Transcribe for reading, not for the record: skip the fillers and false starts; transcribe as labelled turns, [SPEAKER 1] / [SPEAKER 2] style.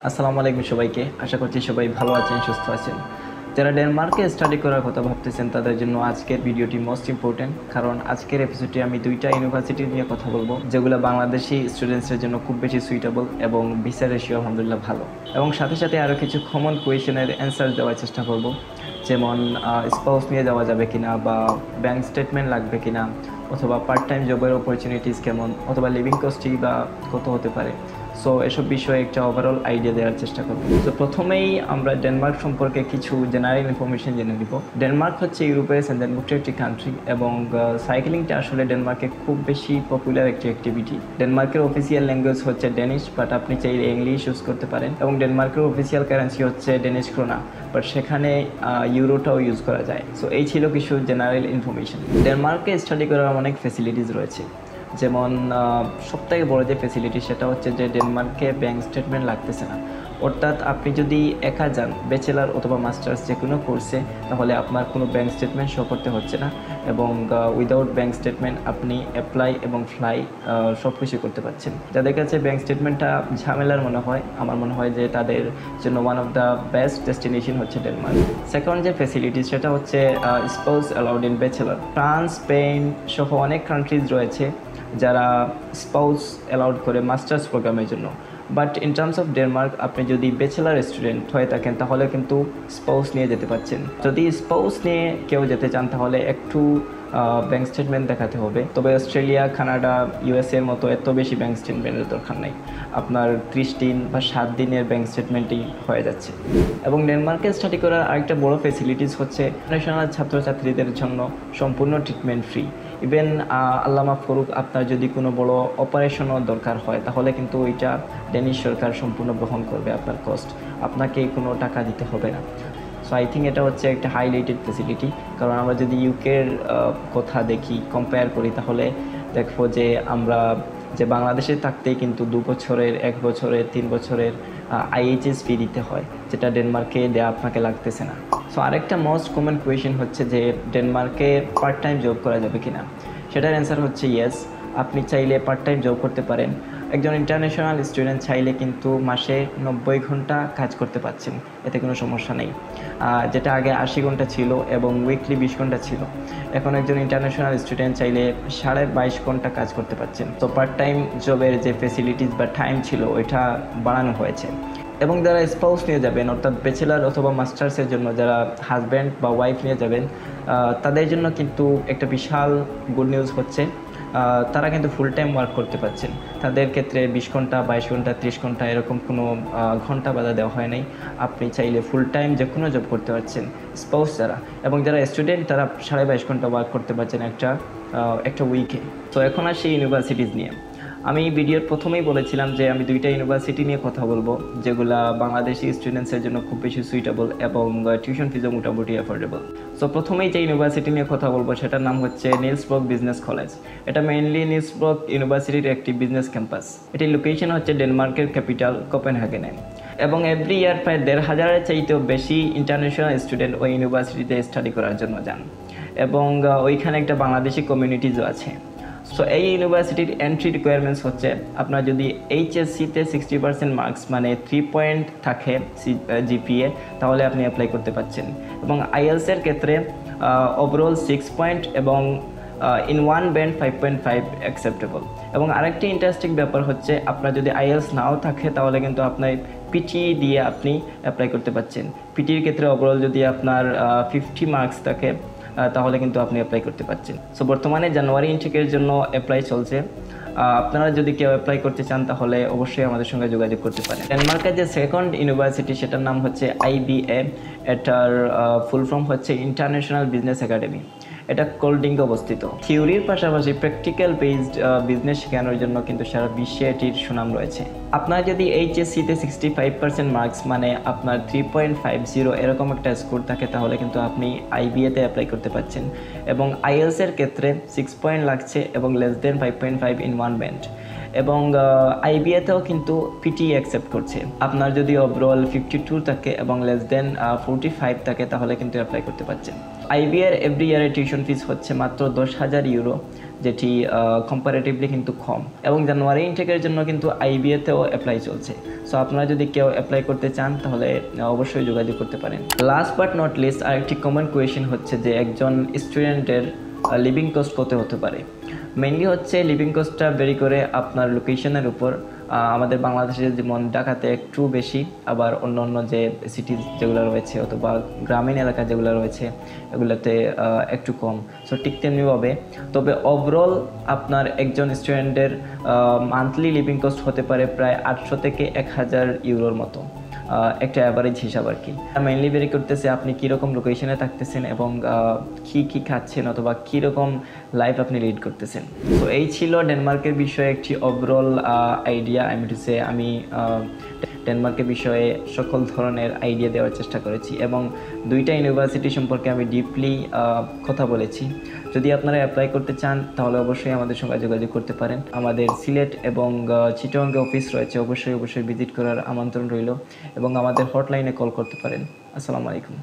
[SPEAKER 1] আসসালামু আলাইকুম সবাইকে। আশা করছি সবাই ভালো আছেন, সুস্থ আছেন। যারা ডেনমার্কে স্টাডি করার কথা ভাবতেছেন তাদের জন্য আজকের ভিডিওটি মোস্ট ইম্পর্টেন্ট, কারণ আজকের এপিসোডে আমি দুইটা ইউনিভার্সিটি নিয়ে কথা বলবো যেগুলো বাংলাদেশি স্টুডেন্টসদের জন্য খুব বেশি সুইটেবল এবং ভিসা রেশিও আলহামদুলিল্লাহ ভালো, এবং সাথে সাথে আরও কিছু কমন কোয়েশনের অ্যান্সার দেওয়ার চেষ্টা করব, যেমন স্পাউস নিয়ে যাওয়া যাবে কিনা, বা ব্যাংক স্টেটমেন্ট লাগবে কিনা, অথবা পার্ট টাইম জবের অপরচুনিটিস কেমন, অথবা লিভিং কস্টই বা কত হতে পারে। সো এসব বিষয়ে একটা ওভারঅল আইডিয়া দেওয়ার চেষ্টা করব। তো প্রথমেই আমরা ডেনমার্ক সম্পর্কে কিছু জেনারেল ইনফরমেশন জেনে নিব। ডেনমার্ক হচ্ছে ইউরোপের সেন্ট্রালমুক্ত একটি কান্ট্রি, এবং সাইক্লিংটা আসলে ডেনমার্কে খুব বেশি পপুলার একটি অ্যাক্টিভিটি। ডেনমার্কের অফিসিয়াল ল্যাঙ্গুয়েজ হচ্ছে ডেনিশ, বাট আপনি চাইলে ইংলিশ ইউজ করতে পারেন, এবং ডেনমার্কের অফিসিয়াল কারেন্সি হচ্ছে ডেনিশ ক্রোনা, বাট সেখানে ইউরোটাও ইউজ করা যায়। সো এই ছিল কিছু জেনারেল ইনফরমেশন। ডেনমার্কে স্টাডি করার অনেক ফেসিলিটিস রয়েছে, যেমন সবথেকে বড় যে ফেসিলিটি সেটা হচ্ছে যে ডেনমার্কে ব্যাংক স্টেটমেন্ট লাগতেছে না। অর্থাৎ আপনি যদি একা যান ব্যাচেলার অথবা মাস্টার্স যে কোনো কোর্সে, তাহলে আপনার কোনো ব্যাংক স্টেটমেন্ট শো করতে হচ্ছে না, এবং উইদাউট ব্যাংক স্টেটমেন্ট আপনি অ্যাপ্লাই এবং ফ্লাই সব কিছু করতে পারছেন। যাদের কাছে ব্যাংক স্টেটমেন্টটা ঝামেলার মনে হয়, আমার মনে হয় যে তাদের জন্য one of the best destination হচ্ছে ডেনমার্ক। সেকেন্ড যে ফেসিলিটি সেটা হচ্ছে spouse allowed in bachelor. France, Spain সহ অনেক কান্ট্রিজ রয়েছে যারা স্পাউস অ্যালাউড করে মাস্টার্স প্রোগ্রামের জন্য, but in terms of Denmark আপনি যদি ব্যাচেলার স্টুডেন্ট হয়ে থাকেন তাহলে কিন্তু স্পাউস নিয়ে যেতে পারছেন। যদি স্পাউস নিয়ে কেউ যেতে চান তাহলে একটু ব্যাংক স্টেটমেন্ট দেখাতে হবে, তবে অস্ট্রেলিয়া, কানাডা, ইউএসএর মতো এত বেশি ব্যাংক স্টেটমেন্টের দরকার নেই। আপনার 30 দিন বা 7 দিনের ব্যাংক স্টেটমেন্টই হয়ে যাচ্ছে। এবং ডেনমার্কে স্টাডি করার আরেকটা বড় ফেসিলিটিস হচ্ছে ন্যাশনাল ছাত্রছাত্রীদের জন্য সম্পূর্ণ ট্রিটমেন্ট ফ্রি। ইভেন আল্লাহ মাফ করুক, আপনার যদি কোনো বড় অপারেশনও দরকার হয় তাহলে কিন্তু ওইটা ডেনিশ সরকার সম্পূর্ণ বহন করবে আপনার কস্ট, আপনাকে কোনো টাকা দিতে হবে না। সো আই থিঙ্ক এটা হচ্ছে একটা হাইলাইটেড ফেসিলিটি, কারণ আমরা যদি ইউকের কথা দেখি, কম্পেয়ার করি, তাহলে দেখবো যে আমরা যে বাংলাদেশে থাকতেই কিন্তু 2 বছরের, 1 বছরের, 3 বছরের আইএইচএস ফি দিতে হয়, যেটা ডেনমার্কে দেওয়া আপনাকে লাগতেছে না। সো আরেকটা মোস্ট কমন কোয়েশন হচ্ছে যে ডেনমার্কে পার্ট টাইম জব করা যাবে কিনা। সেটার অ্যান্সার হচ্ছে ইয়েস, আপনি চাইলে পার্ট টাইম জব করতে পারেন। একজন ইন্টারন্যাশনাল স্টুডেন্ট চাইলে কিন্তু মাসে 90 ঘন্টা কাজ করতে পারছেন, এতে কোনো সমস্যা নেই। যেটা আগে 80 ঘন্টা ছিল এবং উইকলি 20 ঘন্টা ছিল, এখন একজন ইন্টারন্যাশনাল স্টুডেন্ট চাইলে 22.5 ঘন্টা কাজ করতে পারছেন। তো পার্ট টাইম জবের যে ফেসিলিটিস বা টাইম ছিল ওইটা বাড়ানো হয়েছে। এবং যারা স্পাউস নিয়ে যাবেন, অর্থাৎ ব্যাচেলার অথবা মাস্টার্সের জন্য যারা হাজব্যান্ড বা ওয়াইফ নিয়ে যাবেন, তাদের জন্য কিন্তু একটা বিশাল গুড নিউজ হচ্ছে, তারা কিন্তু ফুল টাইম ওয়ার্ক করতে পারছেন। তাদের ক্ষেত্রে 20 ঘন্টা, 22 ঘন্টা, 30 ঘন্টা এরকম কোনো ঘন্টা বাধা দেওয়া হয় নাই। আপনি চাইলে ফুল টাইম যে কোনো জব করতে পারছেন স্পাউস যারা, এবং যারা স্টুডেন্ট তারা 22.5 ঘন্টা ওয়ার্ক করতে পারছেন একটা উইকে। তো এখন আসি ইউনিভার্সিটিজ নিয়ে। আমি ভিডিওর প্রথমেই বলেছিলাম যে আমি দুইটা ইউনিভার্সিটি নিয়ে কথা বলবো যেগুলা বাংলাদেশি স্টুডেন্টসের জন্য খুব বেশি সুইটেবল এবং টিউশন ফিজও মোটামুটি অ্যাফোর্ডেবল। সো প্রথমেই যে ইউনিভার্সিটি নিয়ে কথা বলবো সেটার নাম হচ্ছে নিলস ব্রক বিজনেস কলেজ। এটা মেইনলি নিলস ব্রক ইউনিভার্সিটির একটি বিজনেস ক্যাম্পাস। এটির লোকেশন হচ্ছে ডেনমার্কের ক্যাপিটাল কোপেনহেগেনে, এবং এভরি ইয়ার প্রায় 1,500-এর চাইতেও বেশি ইন্টারন্যাশনাল স্টুডেন্ট ওই ইউনিভার্সিটিতে স্টাডি করার জন্য যান, এবং ওইখানে একটা বাংলাদেশি কমিউনিটিজও আছে। সো এই ইউনিভার্সিটির এন্ট্রি রিকোয়ারমেন্টস হচ্ছে আপনার যদি এইচএসসিতে 60% মার্কস মানে 3 পয়েন্ট থাকে জিপিএ, তাহলে আপনি অ্যাপ্লাই করতে পারছেন, এবং আইএলসের ক্ষেত্রে ওভারঅল 6 পয়েন্ট এবং ইন ওয়ান ব্যান্ড 5.5 অ্যাকসেপ্টেবল। এবং আরেকটি ইন্টারেস্টিং ব্যাপার হচ্ছে আপনার যদি আইএলস নাও থাকে তাহলে কিন্তু আপনার পিটি দিয়ে আপনি অ্যাপ্লাই করতে পারছেন। পিটির ক্ষেত্রে ওভারঅল যদি আপনার 50 মার্কস থাকে তাহলে কিন্তু আপনি অ্যাপ্লাই করতে পারছেন। সো বর্তমানে জানুয়ারি ইনটেকের জন্য অ্যাপ্লাই চলছে। আপনারা যদি কেউ অ্যাপ্লাই করতে চান তাহলে অবশ্যই আমাদের সঙ্গে যোগাযোগ করতে পারেন। ডেনমার্কের যে সেকেন্ড ইউনিভার্সিটি সেটার নাম হচ্ছে আইবিএ। এটার ফুল ফর্ম হচ্ছে ইন্টারন্যাশনাল বিজনেস একাডেমি। এটা কোল্ডিংয়ে অবস্থিত। থিওরির পাশাপাশি প্র্যাকটিক্যাল বেসড বিজনেস শেখানোর জন্য কিন্তু সারা বিশ্বে এটির সুনাম রয়েছে। আপনার যদি এইচএসসিতে 65% মার্কস মানে আপনার 3.50 এরকম একটা স্কোর থাকে তাহলে কিন্তু আপনি আইবিএতে অ্যাপ্লাই করতে পারছেন, এবং আইএলসের ক্ষেত্রে 6 পয়েন্ট লাগছে এবং less than 5.5 in one band. এবং আইবিএতেও কিন্তু পিটি অ্যাকসেপ্ট করছে। আপনার যদি ওভারঅল 52 থাকে এবং লেস দেন 45 থাকে তাহলে কিন্তু অ্যাপ্লাই করতে পারছেন। আইবি এর এভরি ইয়ারের টিউশন ফিস হচ্ছে মাত্র 10,000 ইউরো, যেটি কম্পারেটিভলি কিন্তু কম। এবং জানুয়ারি ইনটেকের জন্য কিন্তু আইবিএতেও অ্যাপ্লাই চলছে। সো আপনারা যদি কেউ অ্যাপ্লাই করতে চান তাহলে অবশ্যই যোগাযোগ করতে পারেন। লাস্ট বাট নট লিস্ট আরেকটি কমন কোয়েশ্চেন হচ্ছে যে একজন স্টুডেন্টের লিভিং কস্ট কত হতে পারে। মেইনলি হচ্ছে লিভিং কস্টটা ভেরি করে আপনার লোকেশনের উপর। আমাদের বাংলাদেশে যেমন ঢাকাতে একটু বেশি, আবার অন্য অন্য যে সিটি যেগুলো রয়েছে অথবা গ্রামীণ এলাকা যেগুলো রয়েছে এগুলোতে একটু কম। সো ঠিক তেমনিভাবে তবে ওভারঅল আপনার একজন স্টুডেন্টের মান্থলি লিভিং কস্ট হতে পারে প্রায় 800 থেকে 1000 ইউরোর মতো, একটা অ্যাভারেজ হিসাব আর কি। মেইনলি বেরি করতেছে আপনি কীরকম লোকেশনে থাকতেছেন এবং কী খাচ্ছেন অথবা কীরকম লাইফ আপনি লিড করতেছেন। তো এই ছিল ডেনমার্কের বিষয়ে একটি ওভারঅল আইডিয়া। আমি ডেনমার্কের বিষয়ে সকল ধরনের আইডিয়া দেওয়ার চেষ্টা করেছি এবং দুইটা ইউনিভার্সিটি সম্পর্কে আমি ডিপলি কথা বলেছি। যদি আপনারা অ্যাপ্লাই করতে চান তাহলে অবশ্যই আমাদের সঙ্গে যোগাযোগ করতে পারেন। আমাদের সিলেট এবং চিটাগংয়ে অফিস রয়েছে, অবশ্যই ভিজিট করার আমন্ত্রণ রইল এবং আমাদের হটলাইনে কল করতে পারেন। আসসালামু আলাইকুম।